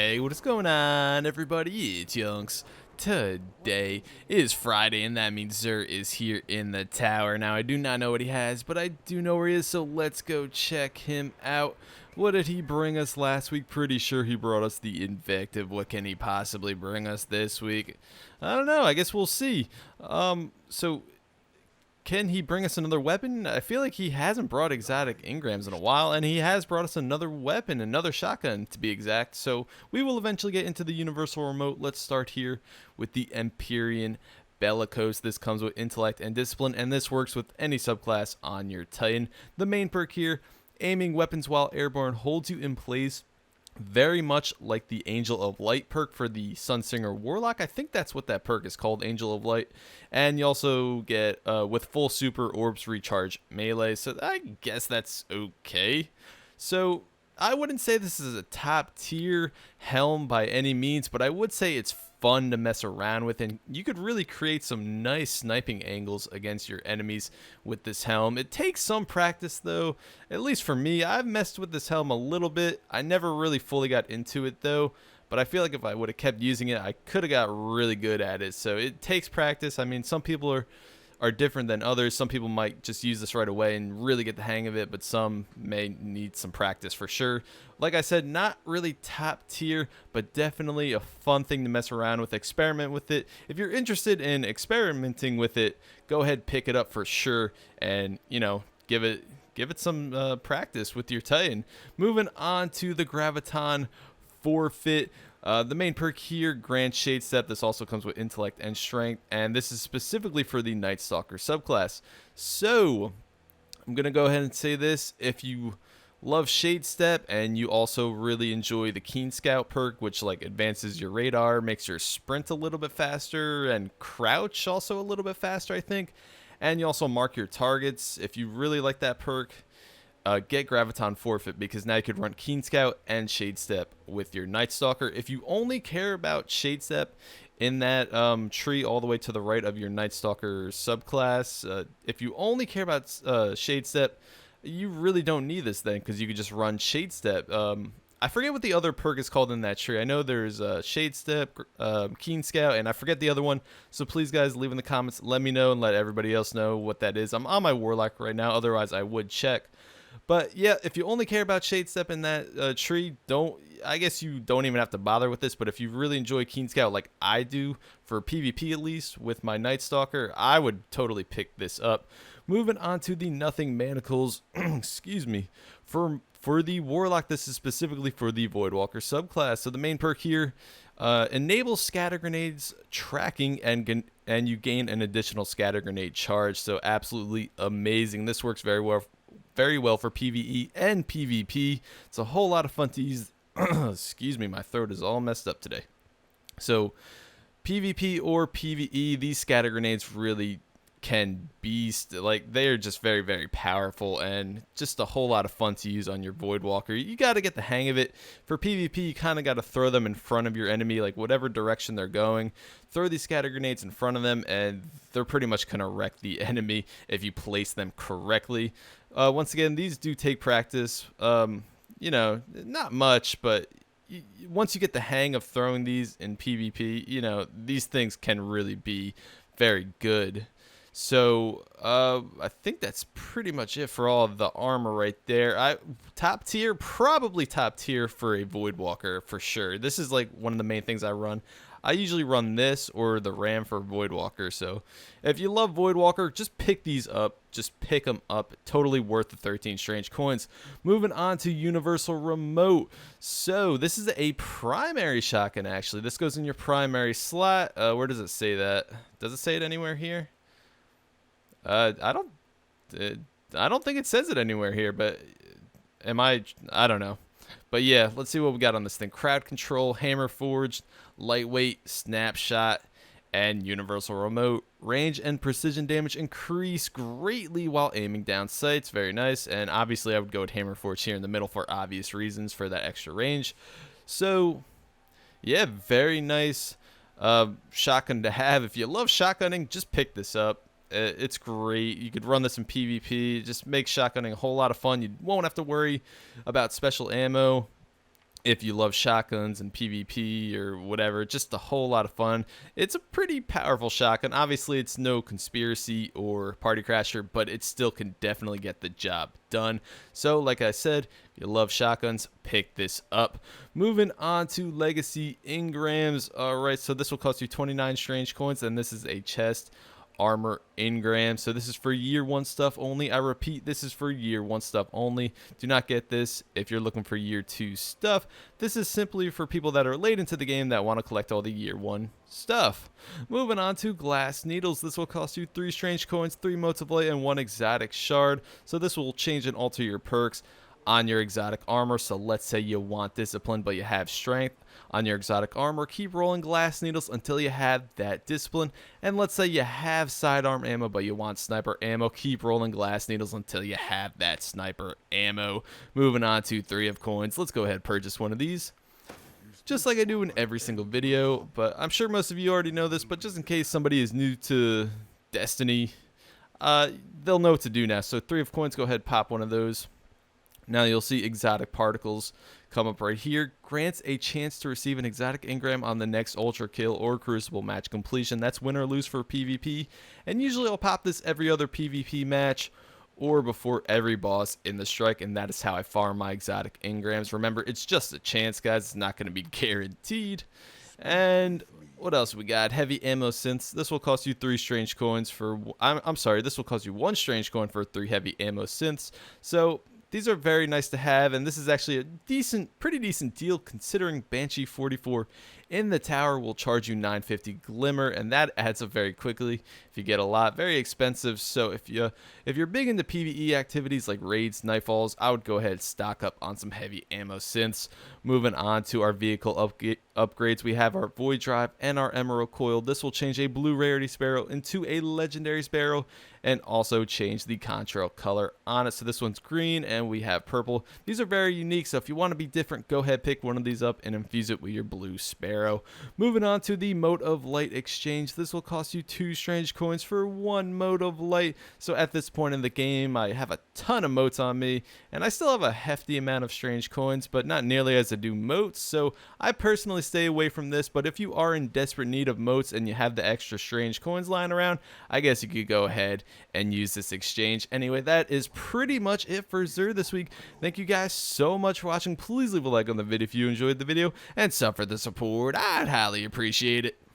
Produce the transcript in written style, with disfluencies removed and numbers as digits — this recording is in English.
Hey, what is going on, everybody? It's YunKs. Today is Friday, and that means Zer is here in the tower. Now, I do not know what he has, but I do know where he is, so let's go check him out. What did he bring us last week? Pretty sure he brought us the Invective. What can he possibly bring us this week? I don't know. I guess we'll see. So can he bring us another weapon? I feel like he hasn't brought exotic engrams in a while, and he has brought us another weapon, another shotgun to be exact. So we will eventually get into the universal remote. Let's start here with the Empyrean Bellicose. This comes with intellect and discipline, and this works with any subclass on your Titan. The main perk here, aiming weapons while airborne, holds you in place very much like the Angel of Light perk for the Sunsinger Warlock. I think that's what that perk is called, Angel of Light. And you also get, with full super, orbs recharge melee, so I guess that's okay. So I wouldn't say this is a top tier helm by any means, but I would say it's fun to mess around with, and you could really create some nice sniping angles against your enemies with this helm. It takes some practice though, at least for me. I've messed with this helm a little bit. I never really fully got into it though, but I feel like if I would have kept using it, I could have got really good at it. So it takes practice. I mean, some people are different than others. Some people might just use this right away and really get the hang of it, but some may need some practice for sure. Like I said, not really top tier, but definitely a fun thing to mess around with, experiment with it. If you're interested in experimenting with it, go ahead, pick it up for sure, and give it some practice with your Titan. Moving on to the Graviton Forfeit. The main perk here, grants Shade Step. This also comes with intellect and strength, and this is specifically for the Night Stalker subclass. So I'm gonna go ahead and say this: if you love Shade Step and you also really enjoy the Keen Scout perk, which like advances your radar, makes your sprint a little bit faster, and crouch also a little bit faster, I think, and you also mark your targets. If you really like that perk, get Graviton Forfeit, because now you could run Keen Scout and Shade Step with your Night Stalker. If you only care about Shade Step in that tree all the way to the right of your Night Stalker subclass, if you only care about Shade Step, you really don't need this thing, because you could just run Shade Step. I forget what the other perk is called in that tree. I know there's Shade Step, Keen Scout, and I forget the other one. So please, guys, leave in the comments. Let me know and let everybody else know what that is. I'm on my Warlock right now. Otherwise, I would check. But yeah, if you only care about Shade Step in that tree, I guess you don't even have to bother with this. But if you really enjoy Keen Scout like I do, for PvP at least, with my Night Stalker, I would totally pick this up. Moving on to the Nothing Manacles, excuse me, for the Warlock, this is specifically for the Voidwalker subclass. So the main perk here, enables scatter grenades tracking, and you gain an additional scatter grenade charge. So absolutely amazing. This works very well for PvE and PvP. It's a whole lot of fun to use. Excuse me, my throat is all messed up today. So PvP or PvE, these scatter grenades really can beast. Like, they are just very, very powerful and just a whole lot of fun to use on your Voidwalker. You got to get the hang of it. For PvP, you kind of got to throw them in front of your enemy, like whatever direction they're going. Throw these scatter grenades in front of them, and they're pretty much going to wreck the enemy if you place them correctly. Once again, these do take practice. Not much, but once you get the hang of throwing these in PvP, these things can really be very good. So I think that's pretty much it for all of the armor right there. Top tier, probably top tier for a Voidwalker for sure. This is like one of the main things I run. I usually run this or the Ram for Voidwalker. So if you love Voidwalker, just pick these up. Just pick them up. Totally worth the 13 strange coins. Moving on to Universal Remote. So this is a primary shotgun, actually. This goes in your primary slot. Where does it say that? Does it say it anywhere here? I don't think it says it anywhere here, but I don't know. But yeah, let's see what we got on this thing. Crowd control, hammer forged, lightweight, snapshot, and universal remote. Range and precision damage increase greatly while aiming down sights. Very nice. And obviously I would go with hammer forged here in the middle for obvious reasons, for that extra range. So yeah, very nice shotgun to have. If you love shotgunning, just pick this up. It's great. You could run this in PvP. It just makes shotgunning a whole lot of fun. You won't have to worry about special ammo. if you love shotguns and PvP or whatever, just a whole lot of fun. It's a pretty powerful shotgun. Obviously, it's no conspiracy or party crasher, but it still can definitely get the job done. So, like I said, if you love shotguns, pick this up. Moving on to Legacy Engrams. All right, so this will cost you 29 strange coins, and this is a chest. Armor engram. So this is for year 1 stuff only. I repeat, this is for year 1 stuff only. Do not get this if you're looking for year 2 stuff. This is simply for people that are late into the game that want to collect all the year 1 stuff. Moving on to glass needles. This will cost you 3 strange coins, 3 motes of light, and 1 exotic shard. So this will change and alter your perks on your exotic armor. So let's say you want discipline but you have strength. On your exotic armor, keep rolling glass needles until you have that discipline. And let's say you have sidearm ammo but you want sniper ammo, keep rolling glass needles until you have that sniper ammo. Moving on to 3 of coins. Let's go ahead and purchase one of these, just like I do in every single video. But I'm sure most of you already know this, but just in case somebody is new to Destiny, they'll know what to do now. So 3 of coins, go ahead, pop one of those. Now you'll see exotic particles come up right here. Grants a chance to receive an exotic engram on the next ultra kill or crucible match completion. That's win or lose for PvP. And usually I'll pop this every other PvP match or before every boss in the strike. And that is how I farm my exotic engrams. Remember, it's just a chance, guys. It's not going to be guaranteed. And what else we got? Heavy ammo synths. This will cost you 3 strange coins for... I'm sorry, this will cost you 1 strange coin for 3 heavy ammo synths. So... these are very nice to have, and this is actually a pretty decent deal considering Banshee 44 in the tower will charge you 950 Glimmer, and that adds up very quickly if you get a lot. Very expensive, so if you're big into PvE activities like raids, nightfalls, I would go ahead and stock up on some heavy ammo synths. Moving on to our vehicle upgrades, we have our Void Drive and our Emerald Coil. This will change a blue rarity sparrow into a legendary sparrow and also change the contrail color on it. So this one's green and we have purple. These are very unique, so if you want to be different, go ahead, pick one of these up and infuse it with your blue sparrow. Moving on to the Mote of Light exchange. This will cost you 2 strange coins for 1 Mote of Light. So at this point in the game, I have a ton of motes on me, and I still have a hefty amount of strange coins, but not nearly as I do motes, so I personally stay away from this. But if you are in desperate need of motes and you have the extra strange coins lying around, I guess you could go ahead and use this exchange. Anyway, that is pretty much it for Xur this week. Thank you guys so much for watching. Please leave a like on the video if you enjoyed the video, and sub for the support. I'd highly appreciate it.